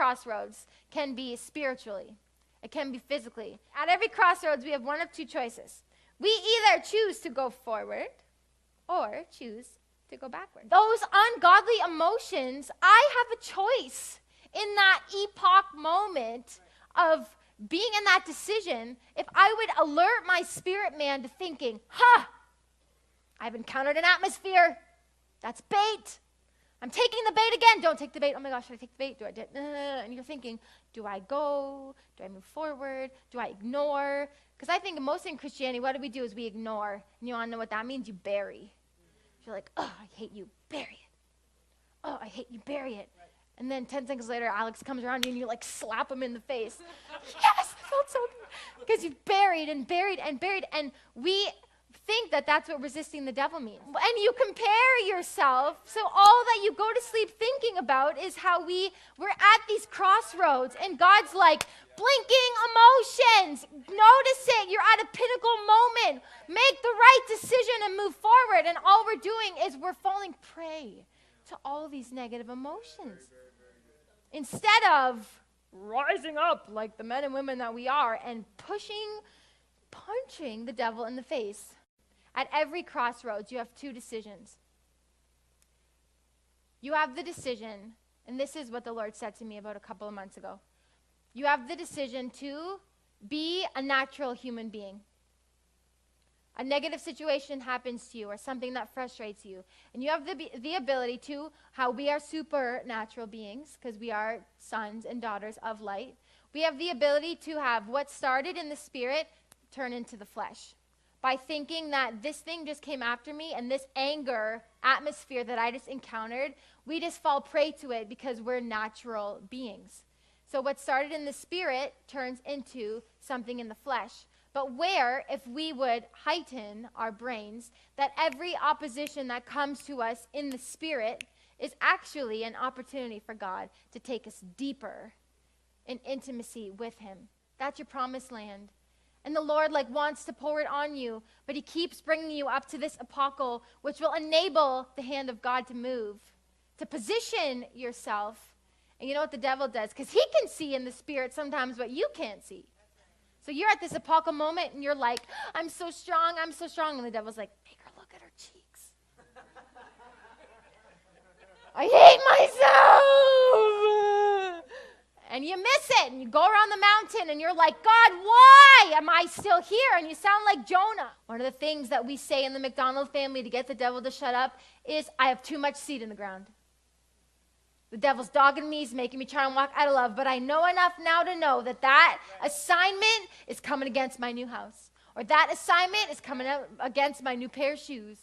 crossroads can be spiritually. It can be physically. At every crossroads, we have one of two choices. We either choose to go forward or choose to go backward. Those ungodly emotions, I have a choice in that epoch moment of being in that decision. If I would alert my spirit man to thinking, I've encountered an atmosphere. That's bait. I'm taking the bait again. Don't take the bait. Oh my gosh, should I take the bait? And you're thinking, do I go? Do I move forward? Do I ignore? Because I think mostly in Christianity, what do we do is we ignore. And you want to know what that means? You bury. You're like, oh, I hate you. Bury it. Oh, I hate you. Bury it. Right. And then 10 seconds later, Alex comes around you and you like slap him in the face. Yes, it felt so good. Because you've buried and buried and buried. And we think that that's what resisting the devil means. And you compare yourself, so all that you go to sleep thinking about is how we're at these crossroads, and God's like, blinking emotions, notice it, you're at a pinnacle moment, make the right decision and move forward, and all we're doing is we're falling prey to all these negative emotions. Instead of rising up like the men and women that we are and punching the devil in the face. At every crossroads, you have two decisions. You have the decision, and this is what the Lord said to me about a couple of months ago. You have the decision to be a natural human being. A negative situation happens to you or something that frustrates you. And you have the ability to, how we are supernatural beings, because we are sons and daughters of light. We have the ability to have what started in the spirit turn into the flesh. By thinking that this thing just came after me and this anger atmosphere that I just encountered, we just fall prey to it because we're natural beings. So what started in the spirit turns into something in the flesh. But where, if we would heighten our brains, that every opposition that comes to us in the spirit is actually an opportunity for God to take us deeper in intimacy with him. That's your promised land. And the Lord wants to pour it on you, but he keeps bringing you up to this epochal, which will enable the hand of God to move, to position yourself. And you know what the devil does? Because he can see in the spirit sometimes what you can't see. So you're at this epochal moment, and you're like, I'm so strong, I'm so strong. And the devil's like, make her look at her cheeks. I hate myself. And you miss it, and you go around the mountain, and you're like, God, why am I still here? And you sound like Jonah. One of the things that we say in the MacDonald family to get the devil to shut up is, I have too much seed in the ground. The devil's dogging me, he's making me try and walk out of love, but I know enough now to know that assignment is coming against my new house, or that assignment is coming up against my new pair of shoes.